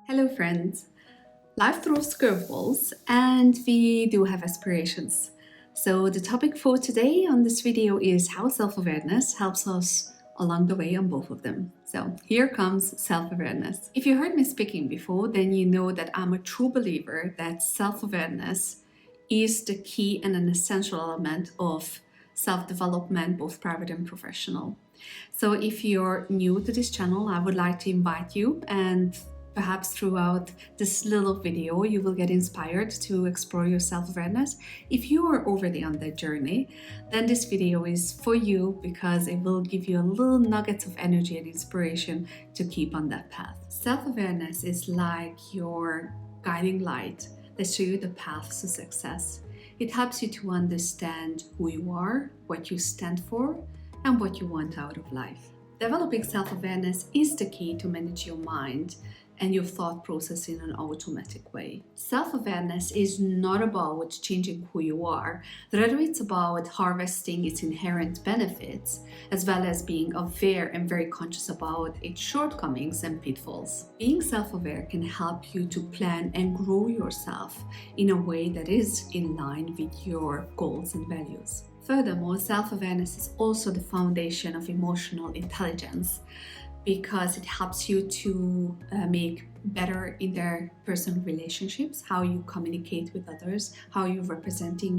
Hello friends! Life throws curveballs and we do have aspirations. So the topic for today on this video is how self-awareness helps us along the way on both of them. So here comes self-awareness. If you heard me speaking before, then you know that I'm a true believer that self-awareness is the key and an essential element of self-development, both private and professional. So if you're new to this channel, I would like to invite you, and perhaps throughout this little video you will get inspired to explore your self-awareness. If you are already on that journey, then this video is for you because it will give you a little nuggets of energy and inspiration to keep on that path. Self-awareness is like your guiding light that shows you the path to success. It helps you to understand who you are, what you stand for, and what you want out of life. Developing self-awareness is the key to manage your mind and your thought process in an automatic way. Self-awareness is not about changing who you are, rather it's about harvesting its inherent benefits, as well as being aware and very conscious about its shortcomings and pitfalls. Being self-aware can help you to plan and grow yourself in a way that is in line with your goals and values. Furthermore, self-awareness is also the foundation of emotional intelligence because it helps you to make better interpersonal relationships, how you communicate with others, how you're representing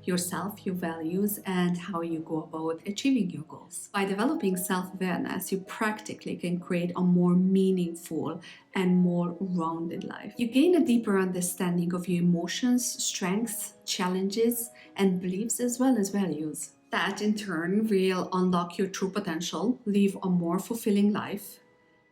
yourself, your values, and how you go about achieving your goals. By developing self-awareness, you practically can create a more meaningful and more rounded life. You gain a deeper understanding of your emotions, strengths, challenges, and beliefs, as well as values. That in turn will unlock your true potential, live a more fulfilling life,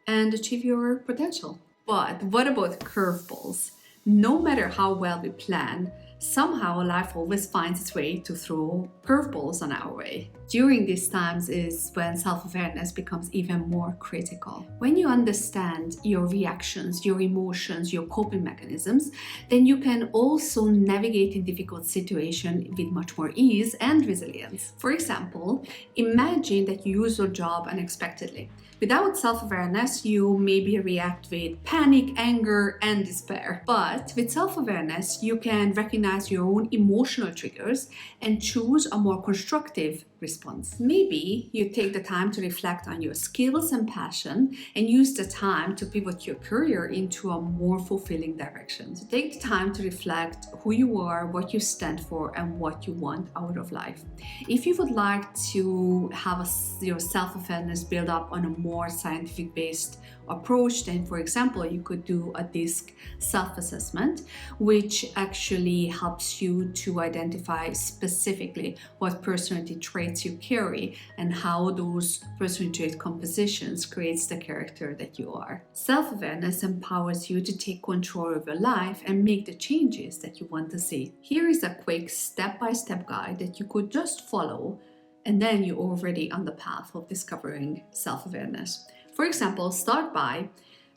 and achieve your potential. But what about curveballs? No matter how well we plan, somehow life always finds its way to throw curveballs on our way. During these times is when self-awareness becomes even more critical. When you understand your reactions, your emotions, your coping mechanisms, then you can also navigate in difficult situations with much more ease and resilience. For example, imagine that you lose your job unexpectedly. Without self-awareness, you maybe react with panic, anger, and despair. But with self-awareness, you can recognize your own emotional triggers and choose a more constructive response. Maybe you take the time to reflect on your skills and passion and use the time to pivot your career into a more fulfilling direction. So take the time to reflect who you are, what you stand for, and what you want out of life. If you would like to have your self-awareness build up on a more scientific-based approach, then for example you could do a DISC self-assessment, which actually helps you to identify specifically what personality traits you carry and how those personality trait compositions creates the character that you are. Self-awareness empowers you to take control of your life and make the changes that you want to see. Here is a quick step-by-step guide that you could just follow, and then you're already on the path of discovering self-awareness. For example, start by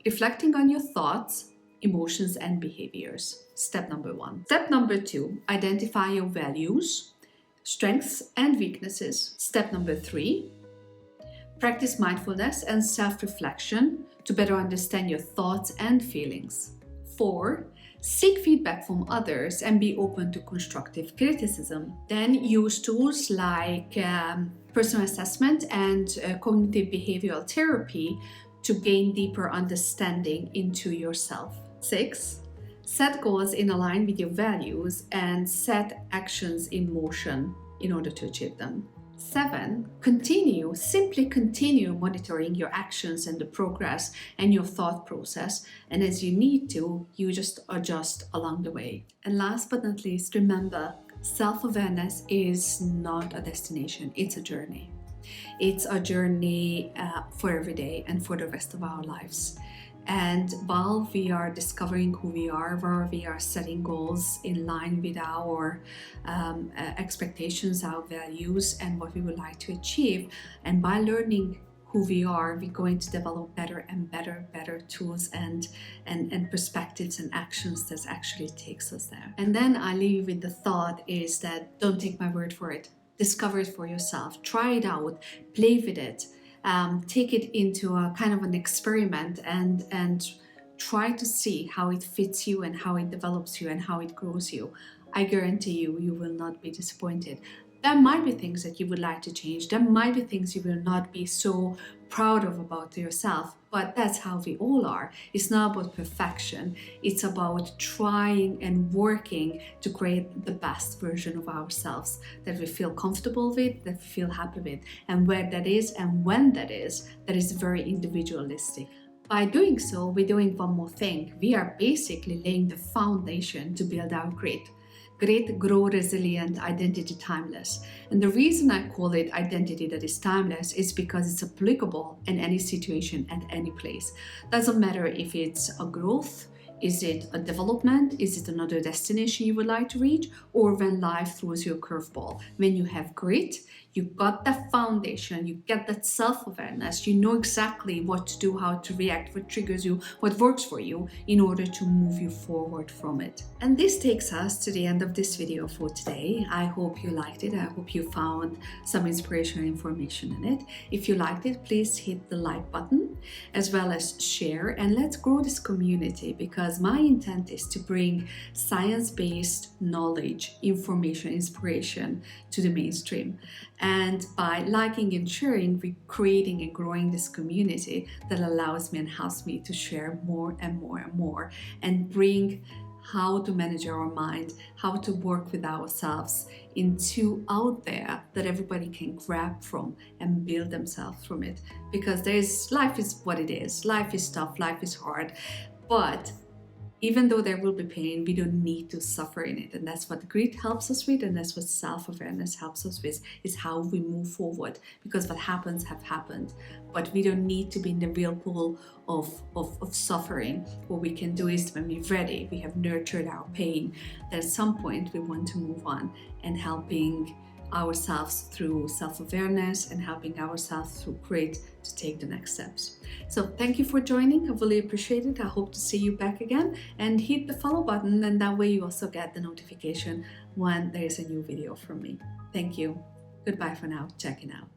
reflecting on your thoughts, emotions, and behaviors. Step number 1. Step number 2, identify your values, strengths, and weaknesses. Step number 3, practice mindfulness and self-reflection to better understand your thoughts and feelings. 4, seek feedback from others and be open to constructive criticism. Then use tools like personal assessment and cognitive behavioral therapy to gain deeper understanding into yourself. 6, set goals in line with your values and set actions in motion in order to achieve them. 7, simply continue monitoring your actions and the progress and your thought process, and as you need to, you just adjust along the way. And last but not least, remember, self-awareness is not a destination, it's a journey. It's a journey for every day and for the rest of our lives. And while we are discovering who we are, while we are setting goals in line with our expectations, our values, and what we would like to achieve, and by learning who we are, we're going to develop better and better tools and perspectives and actions that actually takes us there. And then I leave you with the thought is that don't take my word for it. Discover it for yourself. Try it out. Play with it. Take it into a kind of an experiment and try to see how it fits you and how it develops you and how it grows you. I guarantee you, you will not be disappointed. There might be things that you would like to change. There might be things you will not be so proud of about yourself, but that's how we all are. It's not about perfection. It's about trying and working to create the best version of ourselves that we feel comfortable with, that we feel happy with. And where that is and when that is very individualistic. By doing so, we're doing one more thing. We are basically laying the foundation to build our grit. Grit, grow resilient, identity timeless. And the reason I call it identity that is timeless is because it's applicable in any situation at any place. Doesn't matter if it's a growth, is it a development, is it another destination you would like to reach, or when life throws you a curveball. When you have grit, you got that foundation, you get that self-awareness, you know exactly what to do, how to react, what triggers you, what works for you in order to move you forward from it. And this takes us to the end of this video for today. I hope you liked it. I hope you found some inspirational information in it. If you liked it, please hit the like button as well as share, and let's grow this community, because my intent is to bring science-based knowledge, information, inspiration to the mainstream. And by liking and sharing, we're creating and growing this community that allows me and helps me to share more and more and more and bring how to manage our mind, how to work with ourselves into out there that everybody can grab from and build themselves from it. Because life is what it is. Life is tough, life is hard, but even though there will be pain, we don't need to suffer in it. And that's what grit helps us with, and that's what self-awareness helps us with, is how we move forward. Because what happens have happened, but we don't need to be in the real pool of suffering. What we can do is, when we're ready, we have nurtured our pain, that at some point we want to move on, and helping ourselves through self-awareness and helping ourselves through grit to take the next steps. So thank you for joining. I really appreciate it. I hope to see you back again, and hit the follow button, and that way you also get the notification when there is a new video from me. Thank you. Goodbye for now. Checking out.